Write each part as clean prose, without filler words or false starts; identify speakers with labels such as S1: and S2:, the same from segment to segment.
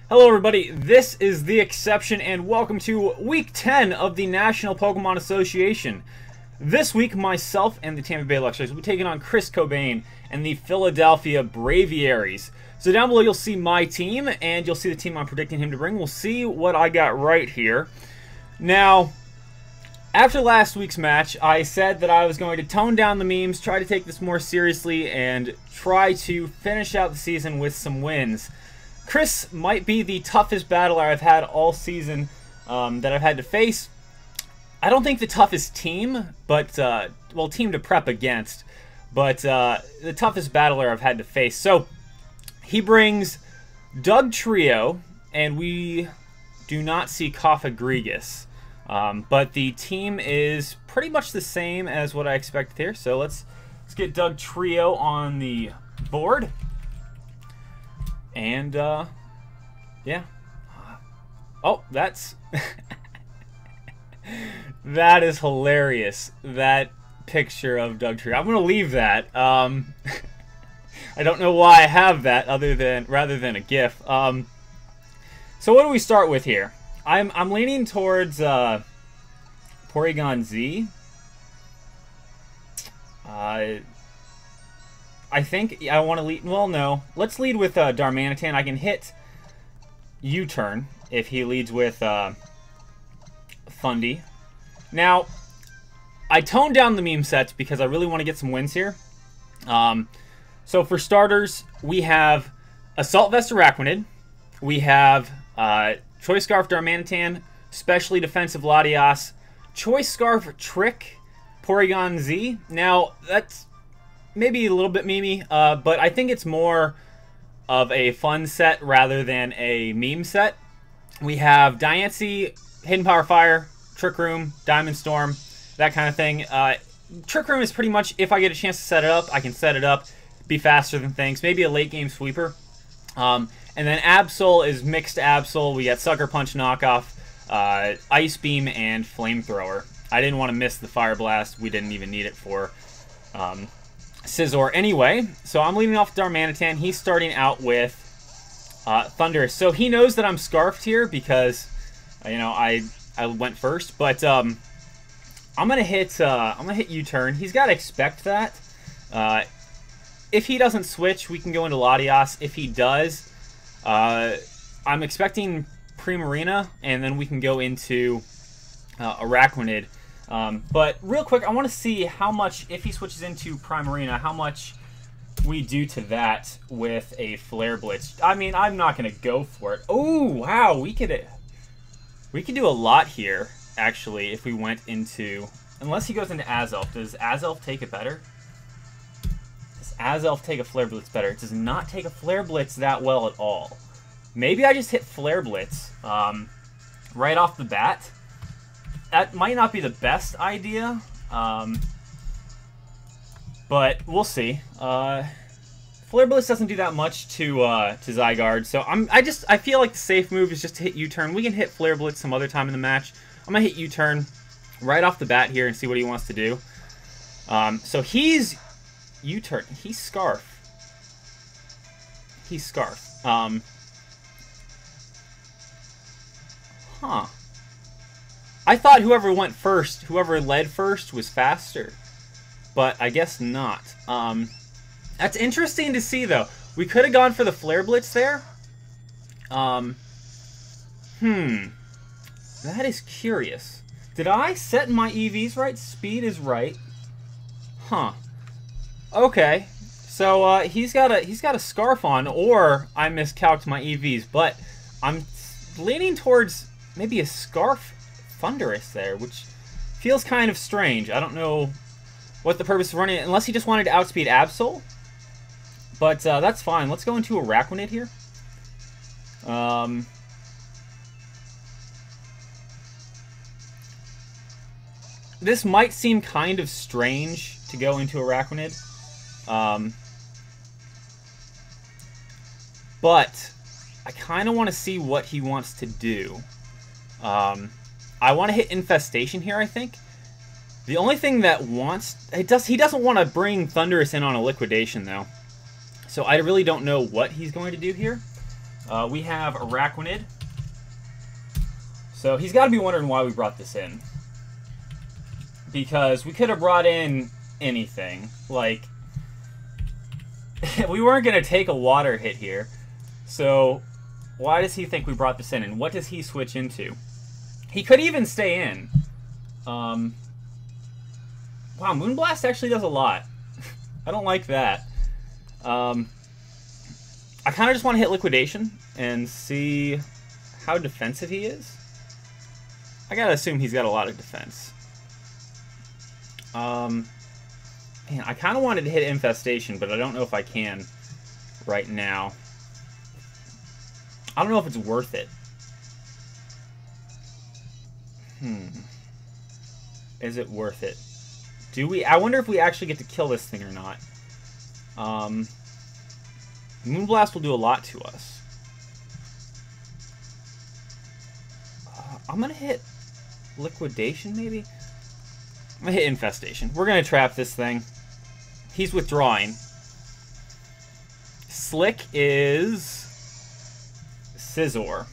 S1: Hello everybody, this is TheXseption and welcome to week 10 of the National Pokemon Association. This week, myself and the Tampa Bay Luxrays will be taking on Chris Kobain and the Philadelphia Braviaries. So down below you'll see my team and you'll see the team I'm predicting him to bring. We'll see what I got right here. Now, after last week's match, I said that I was going to tone down the memes, try to take this more seriously, and try to finish out the season with some wins. Chris might be the toughest battler I've had all season that I've had to face. I don't think the toughest team, but, well, team to prep against, but the toughest battler I've had to face. So, he brings Doug Trio, and we do not see Kofabrigas. But the team is pretty much the same as what I expected here. So let's get Doug Trio on the board. And, yeah. Oh, that's... that is hilarious. That picture of Doug Trio. I'm going to leave that. I don't know why I have that rather than a GIF. So what do we start with here? I'm leaning towards Porygon Z. I think I want to lead... Well, no. Let's lead with Darmanitan. I can hit U-turn if he leads with Fundy. Now, I toned down the meme sets because I really want to get some wins here. So for starters, we have Assault Vest Araquanid. We have Choice Scarf Darmanitan, Specially Defensive Latias, Choice Scarf Trick Porygon Z. Now, that's maybe a little bit memey, but I think it's more of a fun set rather than a meme set. We have Diancie, Hidden Power Fire, Trick Room, Diamond Storm, that kind of thing. Trick Room is pretty much, if I get a chance to set it up, I can set it up, be faster than things. Maybe a late game sweeper. And then Absol is mixed Absol. We got Sucker Punch knockoff, Ice Beam, and Flamethrower. I didn't want to miss the Fire Blast. We didn't even need it for Scizor anyway. So I'm leading off Darmanitan. He's starting out with Thundurus. So he knows that I'm Scarfed here because, you know, I went first. But I'm gonna hit U-turn. He's got to expect that. If he doesn't switch, we can go into Latias. If he does, I'm expecting Primarina, and then we can go into Araquanid. But real quick, I want to see how much, if he switches into Primarina, how much we do to that with a Flare Blitz. I mean, I'm not going to go for it. Oh, wow, we could do a lot here, actually, if we went into... Unless he goes into Azelf. Does Azelf take it better? Does Azelf take a Flare Blitz better? It does not take a Flare Blitz that well at all. Maybe I just hit Flare Blitz right off the bat. That might not be the best idea, but we'll see. Flare Blitz doesn't do that much to Zygarde, so I feel like the safe move is just to hit U-turn. We can hit Flare Blitz some other time in the match. I'm gonna hit U-turn right off the bat here and see what he wants to do. So he's U-turn. He's Scarf. He's Scarf. Huh. I thought whoever went first, whoever led first was faster. But I guess not. That's interesting to see, though. We could have gone for the Flare Blitz there. That is curious. Did I set my EVs right? Speed is right. Huh. Okay. So he's got a Scarf on, or I miscalculated my EVs, but I'm leaning towards maybe a Scarf Thundurus there, which feels kind of strange. I don't know what the purpose of running it, unless he just wanted to outspeed Absol. But that's fine. Let's go into Araquanid here. This might seem kind of strange to go into Araquanid. But I kind of want to see what he wants to do. I want to hit Infestation here, I think. The only thing that he doesn't want to bring Thundurus in on a Liquidation, though. So I really don't know what he's going to do here. We have Araquanid. So he's got to be wondering why we brought this in. Because we could have brought in anything. Like, we weren't going to take a water hit here. So why does he think we brought this in? And what does he switch into? He could even stay in. Wow, Moonblast actually does a lot. I don't like that. I kind of just want to hit Liquidation and see how defensive he is. I gotta assume he's got a lot of defense. Man, I kind of wanted to hit Infestation, but I don't know if I can right now. I don't know if it's worth it. Is it worth it? Do we? I wonder if we actually get to kill this thing or not. Moonblast will do a lot to us. I'm gonna hit Liquidation, maybe? I'm gonna hit Infestation. We're gonna trap this thing. He's withdrawing. Slick is Scizor.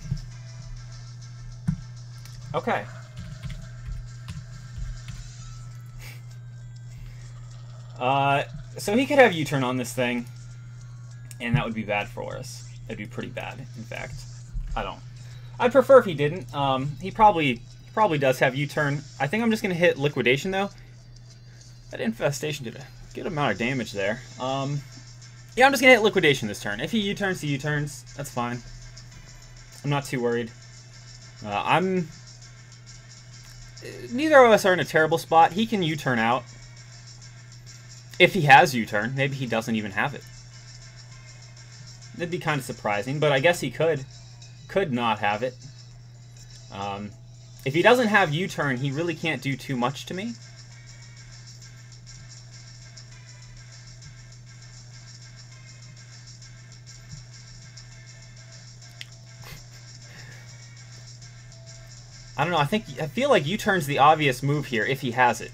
S1: Okay. So he could have U-turn on this thing, and that would be bad for us. It'd be pretty bad, in fact. I'd prefer if he didn't. He probably does have U-turn. I think I'm just gonna hit Liquidation though. That Infestation did a good amount of damage there. Yeah, I'm just gonna hit Liquidation this turn. If he U-turns, he U-turns. That's fine. I'm not too worried. Neither of us are in a terrible spot. He can U-turn out. If he has U-turn, maybe he doesn't even have it. It'd be kind of surprising, but I guess he could not have it. If he doesn't have U-turn, he really can't do too much to me. I don't know, I feel like U-turn's the obvious move here if he has it.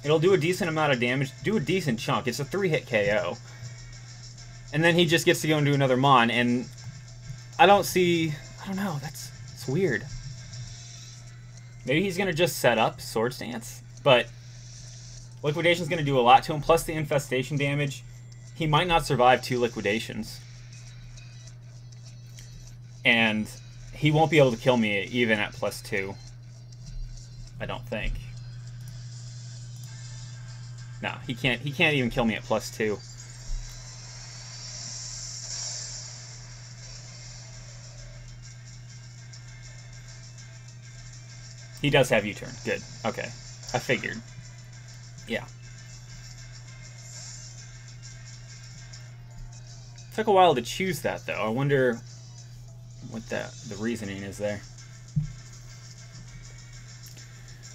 S1: It'll do a decent amount of damage, do a decent chunk. It's a 3-hit KO. And then he just gets to go and do another Mon, and I don't know, it's weird. Maybe he's going to just set up Swords Dance, but Liquidation's going to do a lot to him, plus the Infestation damage. He might not survive 2 Liquidations. And he won't be able to kill me even at +2. I don't think. No, he can't even kill me at +2. He does have U-turn. Good. Okay. I figured. Yeah. Took a while to choose that, though. I wonder what the reasoning is there.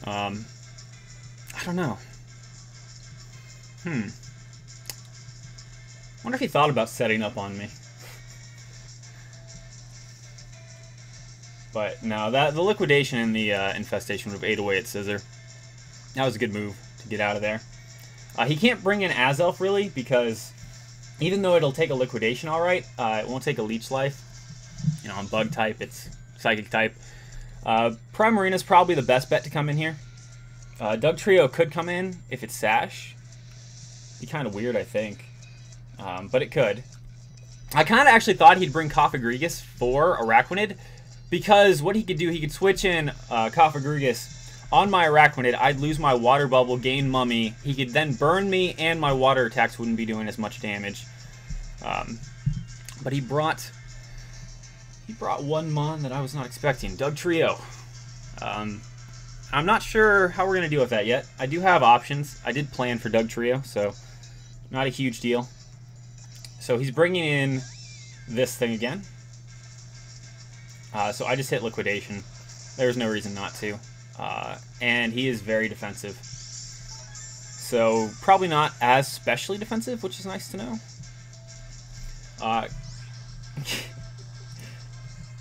S1: I don't know. Wonder if he thought about setting up on me. But no, the Liquidation and the Infestation would have ate away at Scizor. That was a good move to get out of there. He can't bring in Azelf, really, because even though it'll take a Liquidation alright, it won't take a Leech Life. You know, on Bug type, it's Psychic type. Primarina's probably the best bet to come in here. Doug Trio could come in if it's Sash. Be kind of weird, I think. But it could. I kind of actually thought he'd bring Cofagrigus for Araquanid, because what he could do, he could switch in Cofagrigus on my Araquanid. I'd lose my Water Bubble, gain Mummy. He could then burn me, and my water attacks wouldn't be doing as much damage. But he brought one Mon that I was not expecting. Doug Trio. I'm not sure how we're going to deal with that yet. I do have options. I did plan for Doug Trio, so not a huge deal. So he's bringing in this thing again. So I just hit Liquidation. There's no reason not to. And he is very defensive. So probably not as specially defensive, which is nice to know.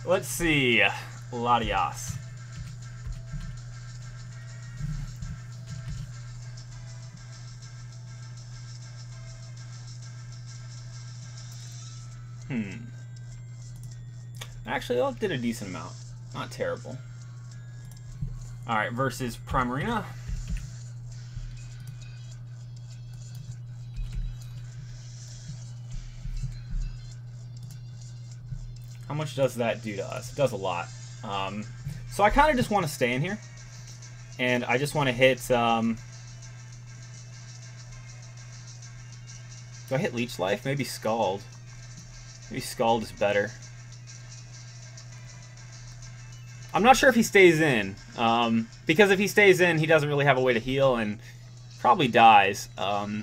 S1: Let's see. Latias. Actually, it did a decent amount. Not terrible. Alright, versus Primarina. How much does that do to us? It does a lot. So I kind of just want to stay in here. And I just want to hit... do I hit Leech Life? Maybe Scald. Maybe Scald is better. I'm not sure if he stays in. Because if he stays in, he doesn't really have a way to heal and probably dies. I'm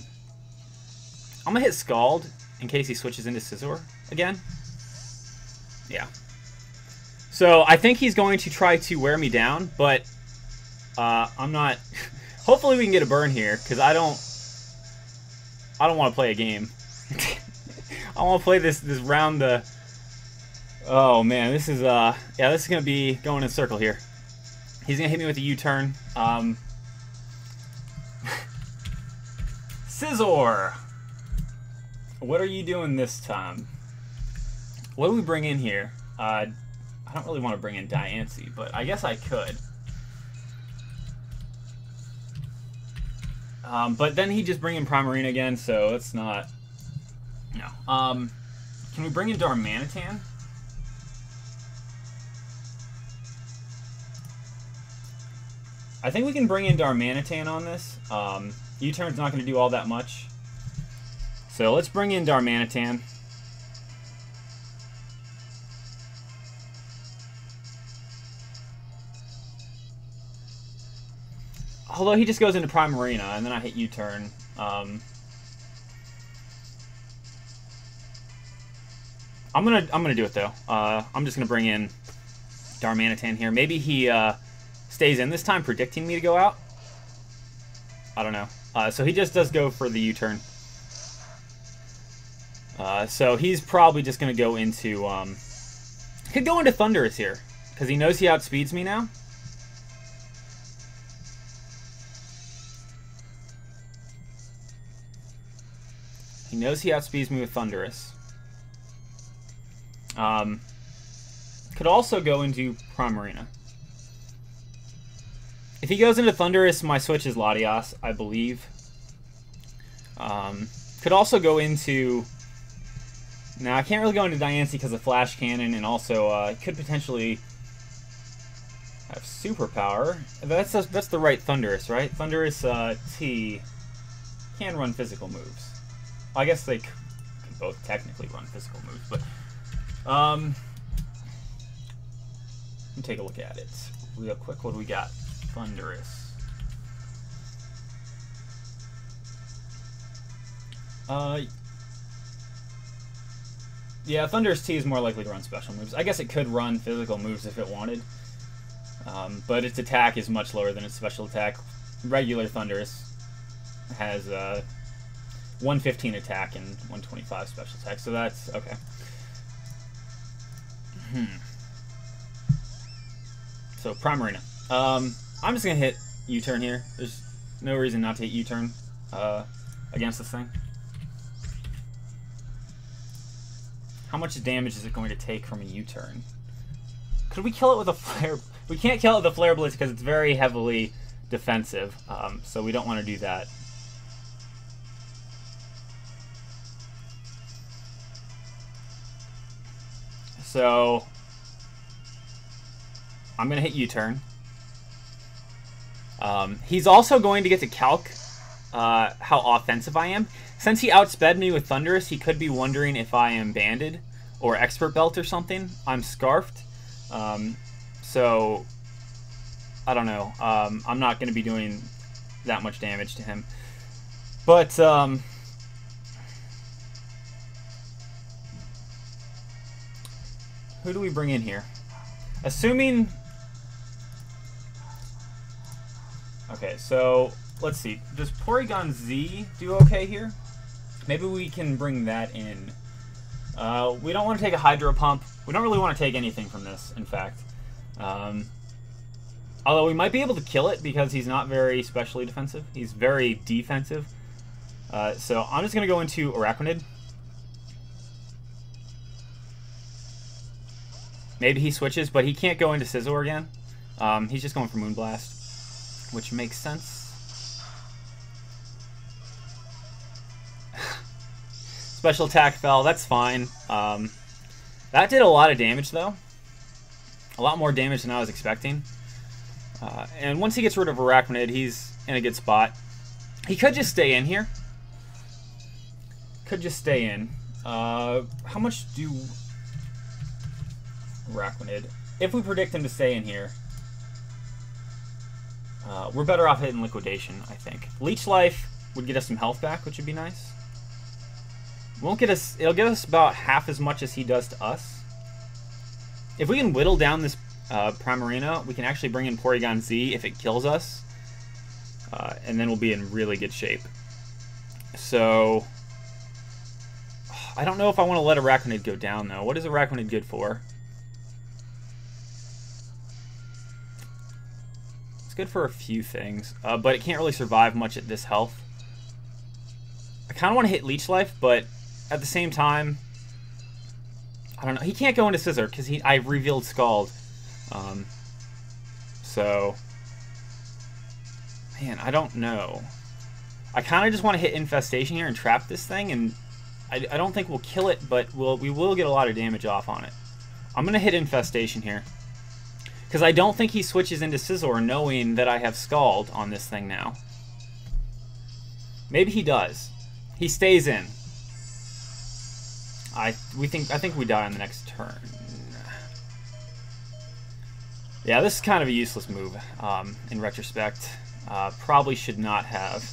S1: going to hit Scald in case he switches into Scizor again. Yeah. So I think he's going to try to wear me down, but I'm not... Hopefully we can get a burn here, because I don't want to play a game. I want to play this round the... Oh man, this is yeah, this is gonna be going in a circle here. He's gonna hit me with a U-turn. Scizor, what are you doing this time? What do we bring in here? I don't really want to bring in Diancie, but I guess I could. But then he'd just bring in Primarina again, so it's not... No. Can we bring in Darmanitan? I think we can bring in Darmanitan on this. U-turn's not going to do all that much. So let's bring in Darmanitan. Although he just goes into Primarina, and then I hit U-turn. I'm gonna do it though. I'm just gonna bring in Darmanitan here. Maybe he stays in this time, predicting me to go out. I don't know. So he just does go for the U-turn. So he's probably just gonna go into. Could go into Thundurus here because he knows he outspeeds me now. He knows he outspeeds me with Thundurus. Could also go into Primarina. If he goes into Thundurus, my switch is Latias, I believe. Could also go into... Now, I can't really go into Diancie because of Flash Cannon, and also could potentially have Superpower. That's the right Thundurus, right? Thundurus T can run physical moves. I guess they could both technically run physical moves, but let me take a look at it real quick. What do we got? Thundurus. Yeah, Thundurus T is more likely to run special moves. I guess it could run physical moves if it wanted, but its attack is much lower than its special attack. Regular Thundurus has 115 attack and 125 special attack, so that's okay. So Primarina. I'm just gonna hit U-turn here. There's no reason not to hit U-turn against this thing. How much damage is it going to take from a U-turn? Could we kill it with a flare? We can't kill it with a Flare Blitz because it's very heavily defensive, so we don't want to do that. So I'm going to hit U-turn. He's also going to get to calc how offensive I am. Since he outsped me with Thundurus, he could be wondering if I am banded or Expert Belt or something. I'm Scarfed. So I don't know. I'm not going to be doing that much damage to him. But who do we bring in here? Assuming... Okay, so let's see. Does Porygon Z do okay here? Maybe we can bring that in. We don't want to take a Hydro Pump. We don't really want to take anything from this, in fact. Although we might be able to kill it because he's not very specially defensive. He's very defensive. So I'm just going to go into Araquanid. Maybe he switches, but he can't go into Scizor again. He's just going for Moonblast, which makes sense. Special attack fell. That's fine. That did a lot of damage, though. A lot more damage than I was expecting. And once he gets rid of Arachnid, he's in a good spot. He could just stay in here. Could just stay in. How much do Arachnid? If we predict him to stay in here, we're better off hitting Liquidation, I think. Leech Life would get us some health back, which would be nice. Won't get us. It'll get us about half as much as he does to us. If we can whittle down this Primarina, we can actually bring in Porygon Z if it kills us, and then we'll be in really good shape. So I don't know if I want to let Arachnid go down, though. What is Arachnid good for? It's good for a few things, but it can't really survive much at this health. I kind of want to hit Leech Life, but at the same time, I don't know. He can't go into Scizor because I revealed Scald. So, man, I don't know. I kind of just want to hit Infestation here and trap this thing, and I don't think we'll kill it, but we will get a lot of damage off on it. I'm going to hit Infestation here because I don't think he switches into Scizor knowing that I have Scald on this thing now. Maybe he does. He stays in. I think we die on the next turn. Yeah, this is kind of a useless move in retrospect. Probably should not have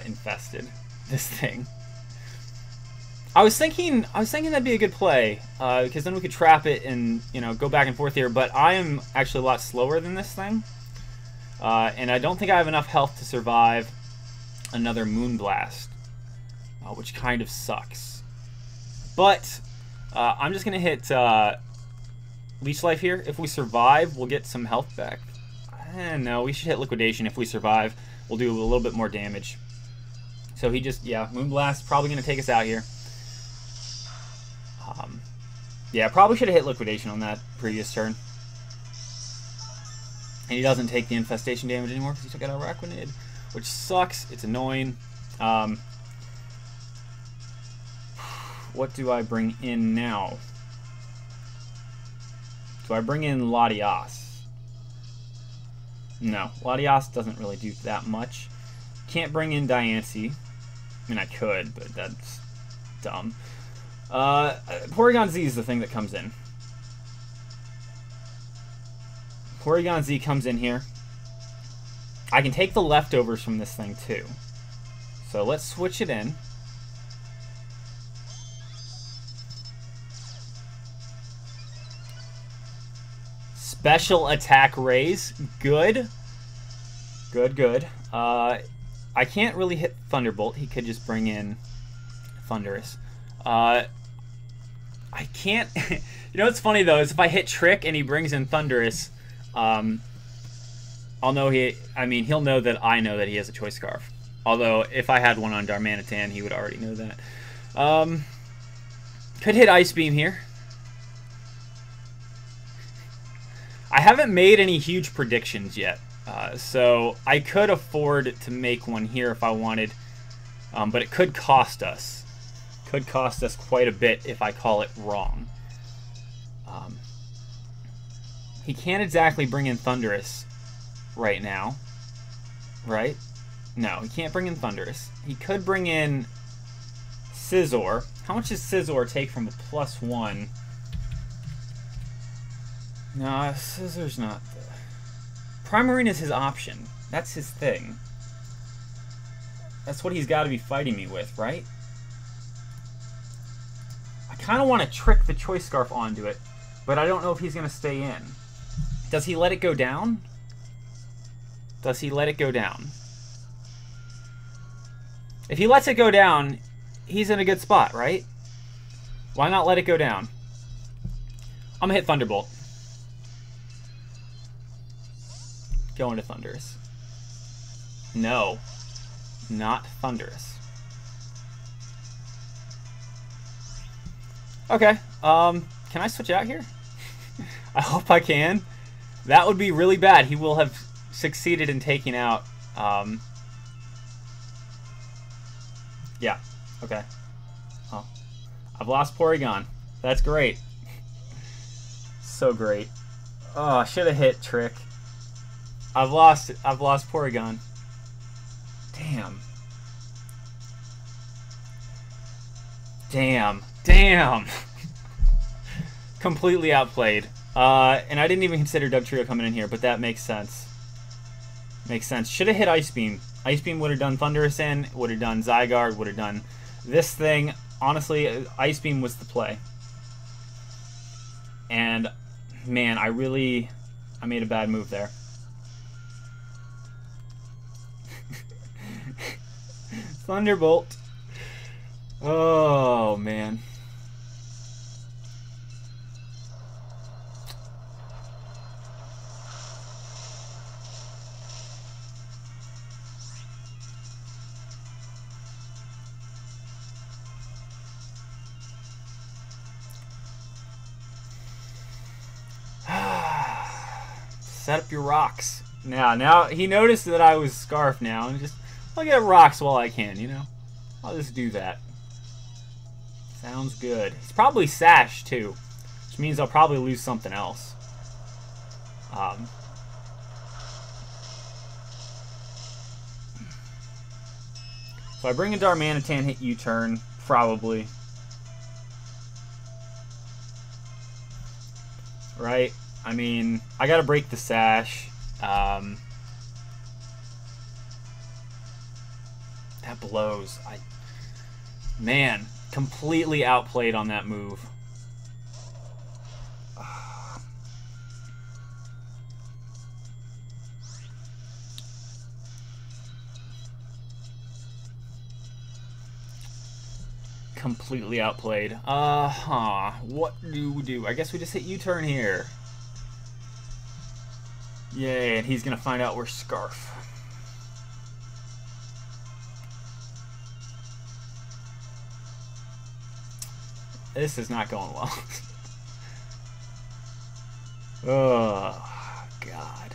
S1: infested this thing. I was thinking that'd be a good play because then we could trap it and go back and forth here. But I am actually a lot slower than this thing, and I don't think I have enough health to survive another Moonblast, which kind of sucks. But I'm just gonna hit Leech Life here. If we survive, we'll get some health back. No, we should hit Liquidation. If we survive, we'll do a little bit more damage. So he just, yeah, Moonblast probably gonna take us out here. Yeah, probably should have hit Liquidation on that previous turn. And he doesn't take the Infestation damage anymore because he took out Arachnid, which sucks. It's annoying. What do I bring in now? Do I bring in Latias? No, Latias doesn't really do that much. Can't bring in Diancie. I mean, I could, but that's dumb. Porygon Z is the thing that comes in. Porygon Z comes in here. I can take the leftovers from this thing, too. So let's switch it in. Special attack raise. Good. Good, good. I can't really hit Thunderbolt. He could just bring in Thundurus. I can't... You know what's funny, though, is if I hit Trick and he brings in Thundurus, I'll know he'll know that I know that he has a Choice Scarf. Although, if I had one on Darmanitan, he would already know that. Could hit Ice Beam here. I haven't made any huge predictions yet, so I could afford to make one here if I wanted, but it could cost us. Could cost us quite a bit if I call it wrong. He can't exactly bring in Thundurus right now, right? No, he can't bring in Thundurus. He could bring in Scizor. How much does Scizor take from a +1? No, Scizor's not the... Primarina is his option. That's his thing. That's what he's got to be fighting me with, right? I kind of want to trick the Choice Scarf onto it, but I don't know if he's going to stay in. Does he let it go down? Does he let it go down? If he lets it go down, he's in a good spot, right? Why not let it go down? I'm going to hit Thunderbolt. Go into Thundurus. No. Not Thundurus. Okay. Can Can I switch out here? I hope I can. That would be really bad. He will have succeeded in taking out... yeah. Okay. Oh. I've lost Porygon. That's great. So great. Oh, I should have hit Trick. I've lost Porygon. Damn. Damn. Completely outplayed. And I didn't even consider Dugtrio coming in here, but that makes sense. Makes sense. Should have hit Ice Beam. Ice Beam would have done Thunderous in, would have done Zygarde, would have done this thing. Honestly, Ice Beam was the play. And, man, I made a bad move there. Thunderbolt. Oh, man. Set up your rocks. Now he noticed that I was Scarf now, and just I'll get rocks while I can, you know. I'll just do that. Sounds good. He's probably Sash too, which means I'll probably lose something else. So I bring in Darmanitan, hit U-turn, probably. Right? I mean, I gotta break the Sash. That blows. Man, completely outplayed on that move. Completely outplayed. What do we do? I guess we just hit U-turn here. Yay, and he's gonna find out we're Scarf. This is not going well. Oh, God.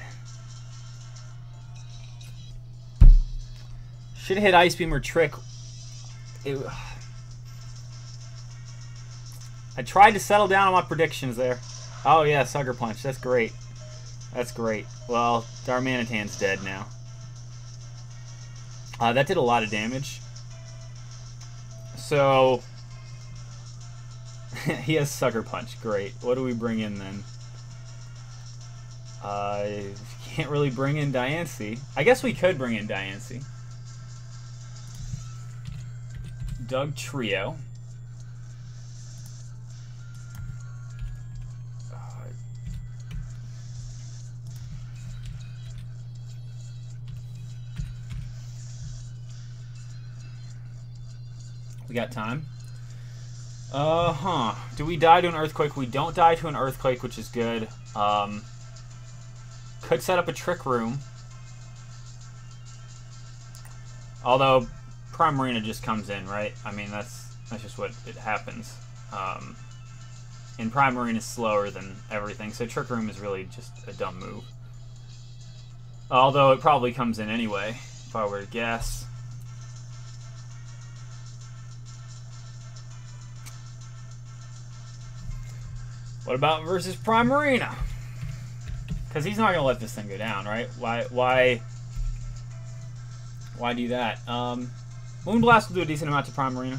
S1: Should have hit Ice Beam or Trick. I tried to settle down on my predictions there. Oh, yeah, Sucker Punch. That's great. That's great. Well, Darmanitan's dead now. That did a lot of damage. So, he has Sucker Punch. Great. What do we bring in then? Can't really bring in Diancie. I guess we could bring in Diancie. Dugtrio. We got time. Do we die to an Earthquake? We don't die to an Earthquake, which is good. Could set up a Trick Room. Although, Primarina just comes in, right? I mean, that's just what it happens. And Primarina is slower than everything, so Trick Room is really just a dumb move. Although it probably comes in anyway, if I were to guess. What about versus Primarina? Because he's not going to let this thing go down, right? Why do that? Moonblast will do a decent amount to Primarina.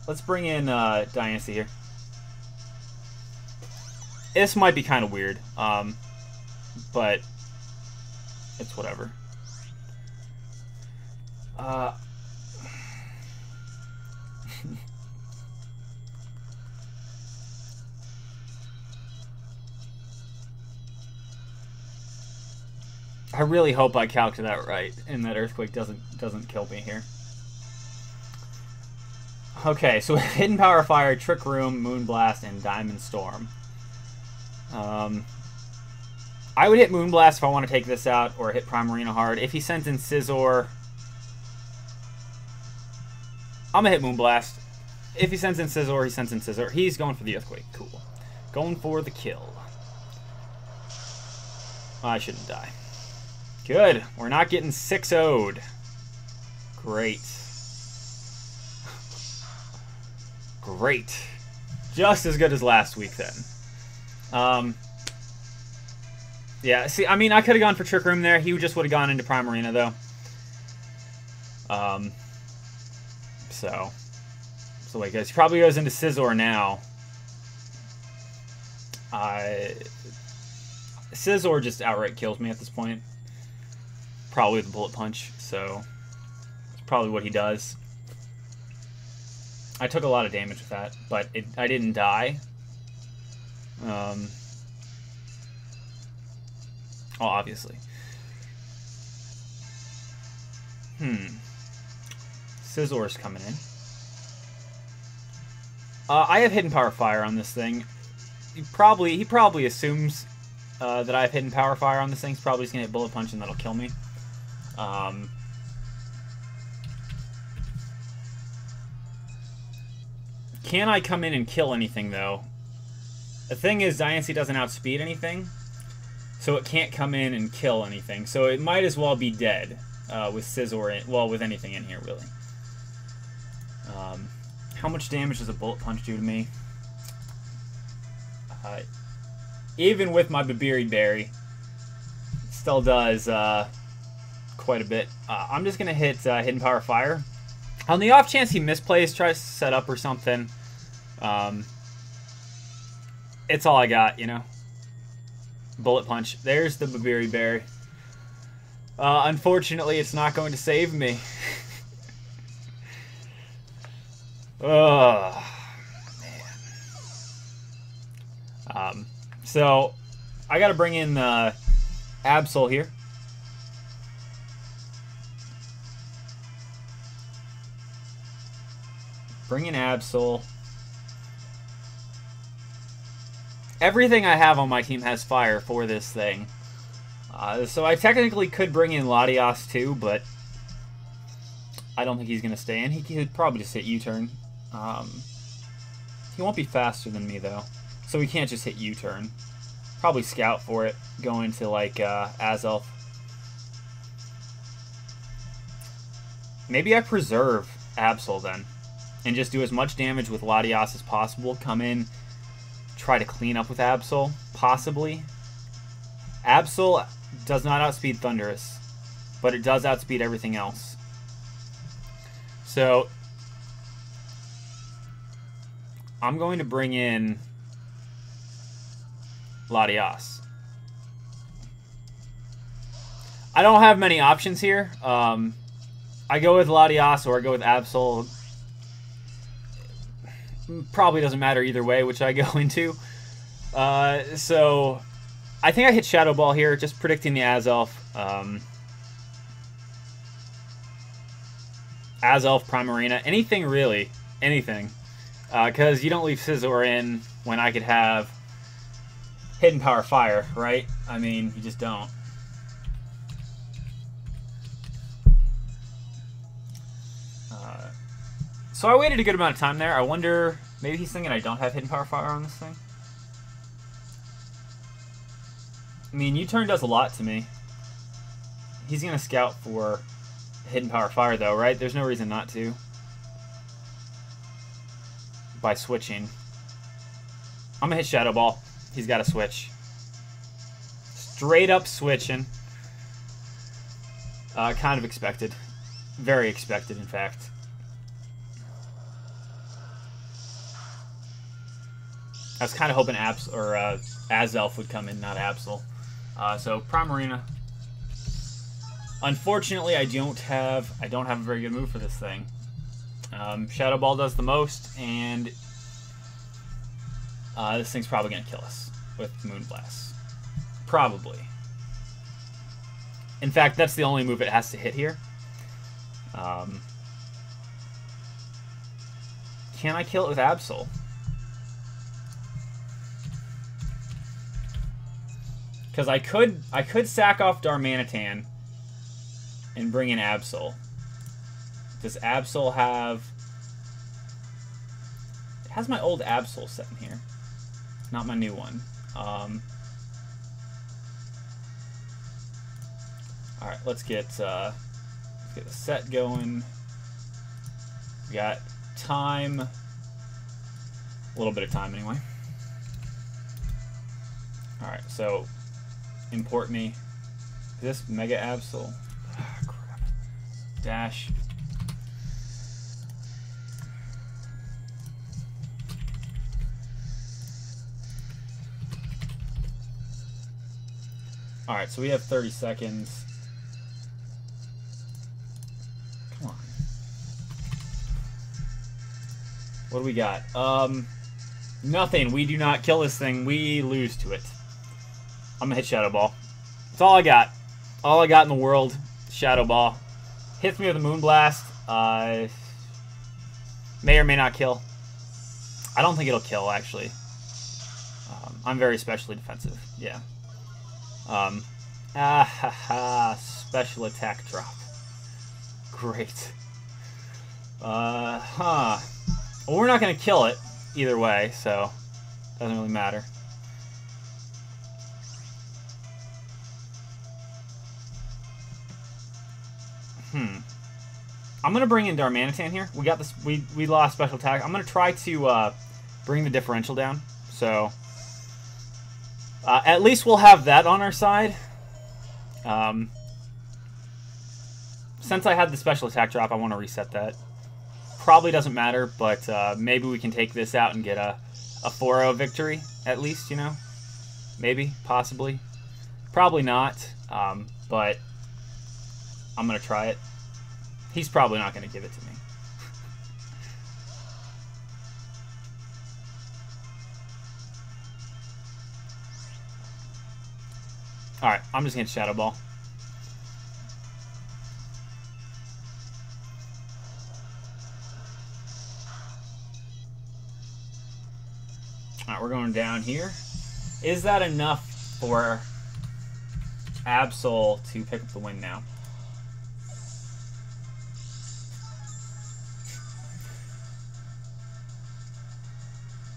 S1: Let's bring in Diancie here. This might be kind of weird, but it's whatever. I really hope I calced that right, and that Earthquake doesn't kill me here. Okay, so Hidden Power Fire, Trick Room, Moonblast, and Diamond Storm. I would hit Moonblast if I want to take this out, or hit Primarina hard. If he sends in Scizor, I'm gonna hit Moonblast. if he sends in Scizor, he sends in Scizor. He's going for the Earthquake. Cool. Going for the kill. I shouldn't die. Good. We're not getting 6-0'd. Great. Great. Just as good as last week then. Yeah, see, I mean, I could have gone for Trick Room there. He just would have gone into Primarina, though. So wait, guys, he probably goes into Scizor now. Scizor just outright kills me at this point. Probably with a Bullet Punch, so it's probably what he does. I took a lot of damage with that, but I didn't die. Oh, obviously. Scizor's coming in. I have Hidden Power Fire on this thing. He probably assumes that I have Hidden Power Fire on this thing. He's probably just gonna hit Bullet Punch and that'll kill me. Can I come in and kill anything though? The thing is, Diancie doesn't outspeed anything, so it can't come in and kill anything. So it might as well be dead with Scizor in, well, with anything in here really. How much damage does a Bullet Punch do to me? Even with my Braviary Berry, it still does quite a bit. I'm just going to hit Hidden Power Fire. On the off chance he misplays, tries to set up or something, it's all I got, you know? Bullet Punch. There's the Braviary Berry. Unfortunately, it's not going to save me. Oh, man. So, I gotta bring in Absol here. Bring in Absol. Everything I have on my team has fire for this thing. So I technically could bring in Latias too, but I don't think he's going to stay in. He could probably just hit U-turn. He won't be faster than me, though. So we can't just hit U-turn. Probably scout for it, go into, like, Azelf. Maybe I preserve Absol, then. And just do as much damage with Latias as possible. Come in, try to clean up with Absol, possibly. Absol does not outspeed Thundurus, but it does outspeed everything else. So, I'm going to bring in Latias. I don't have many options here. I go with Latias or I go with Absol. Probably doesn't matter either way which I go into. So, I think I hit Shadow Ball here, just predicting the Azelf. Azelf, Primarina, anything really. Anything. Because you don't leave Scizor in when I could have Hidden Power Fire, right? I mean, you just don't. So I waited a good amount of time there. I wonder, maybe he's thinking I don't have Hidden Power Fire on this thing? I mean, U-turn does a lot to me. He's going to scout for Hidden Power Fire, though, right? There's no reason not to. By switching. I'm going to hit Shadow Ball. He's got to switch. Straight up switching. Kind of expected. Very expected, in fact. I was kind of hoping Azelf would come in, not Absol. So Primarina. Unfortunately, I don't have a very good move for this thing. Shadow Ball does the most, and this thing's probably gonna kill us with Moonblast. Probably. In fact, that's the only move it has to hit here. Can I kill it with Absol? Because I could sack off Darmanitan and bring in Absol. Does Absol have... has my old Absol set in here, not my new one. All right, let's get the set going. We got time, a little bit of time anyway. All right, so import me this Mega Absol. Ah, crap. Dash. All right, so we have 30 seconds. Come on. What do we got? Nothing. We do not kill this thing. We lose to it. I'm gonna hit Shadow Ball. That's all I got. All I got in the world. Shadow Ball. Hits me with a Moonblast. May or may not kill. I don't think it'll kill, actually. I'm very specially defensive. Yeah. Special attack drop. Great. Well, we're not gonna kill it either way, so doesn't really matter. I'm gonna bring in Darmanitan here. We got this. We lost special attack. I'm gonna try to bring the differential down. So at least we'll have that on our side. Since I had the special attack drop, I want to reset that. Probably doesn't matter, but maybe we can take this out and get a 4-0 victory at least. You know, maybe, possibly, probably not. But I'm gonna try it. He's probably not going to give it to me. Alright, I'm just going to Shadow Ball. Alright, we're going down here. Is that enough for Absol to pick up the win now?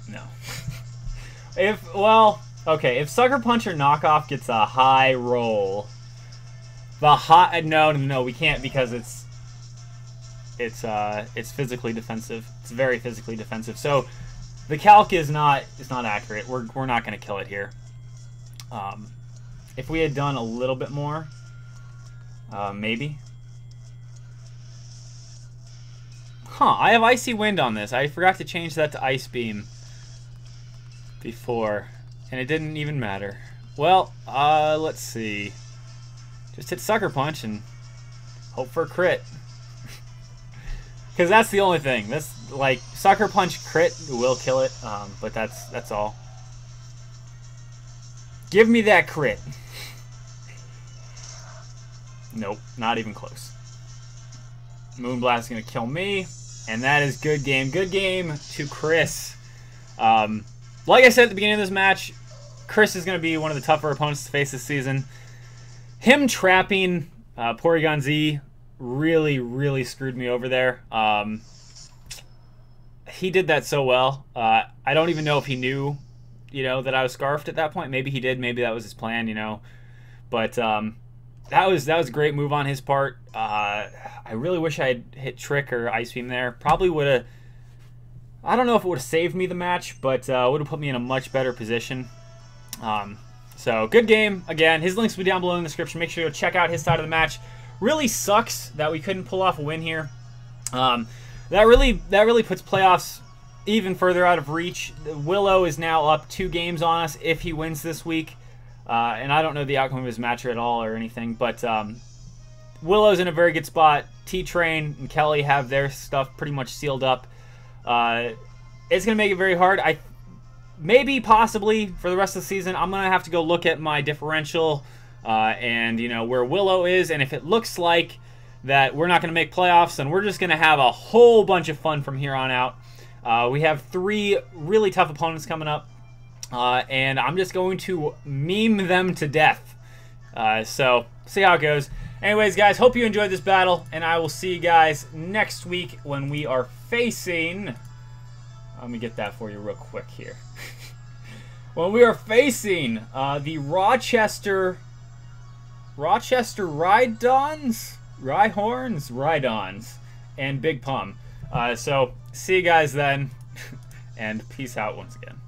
S1: No. If Sucker Punch or Knockoff gets a high roll, no, we can't because it's physically defensive. It's very physically defensive. So the calc is not accurate. We're not going to kill it here. If we had done a little bit more, maybe. I have Icy Wind on this. I forgot to change that to Ice Beam before, and it didn't even matter. Well, let's see. Just hit Sucker Punch and hope for a crit. Because that's the only thing. That's like Sucker Punch crit will kill it, but that's all. Give me that crit. Nope, not even close. Moonblast is gonna kill me, and that is good game. Good game to Chris. Like I said at the beginning of this match, Chris is going to be one of the tougher opponents to face this season. Him trapping Porygon Z really, really screwed me over there. He did that so well. I don't even know if he knew, that I was scarfed at that point. Maybe he did. Maybe that was his plan, But that was a great move on his part. I really wish I had hit Trick or Ice Beam there. Probably would have. I don't know if it would have saved me the match, but would have put me in a much better position. So, good game. Again, his links will be down below in the description. Make sure you go check out his side of the match. Really sucks that we couldn't pull off a win here. That really puts playoffs even further out of reach. Willow is now up 2 games on us if he wins this week. And I don't know the outcome of his match at all or anything, but Willow's in a very good spot. T-Train and Kelly have their stuff pretty much sealed up. It's going to make it very hard. Maybe, possibly, for the rest of the season, I'm going to have to go look at my differential and, where Willow is. And if it looks like that we're not going to make playoffs, then we're just going to have a whole bunch of fun from here on out. We have 3 really tough opponents coming up. And I'm just going to meme them to death. So, see how it goes. Anyways, guys, hope you enjoyed this battle, and I will see you guys next week when we are facing... Let me get that for you real quick here. Well, we are facing the Rochester Rhydons, and Big Pum. So see you guys then, and peace out once again.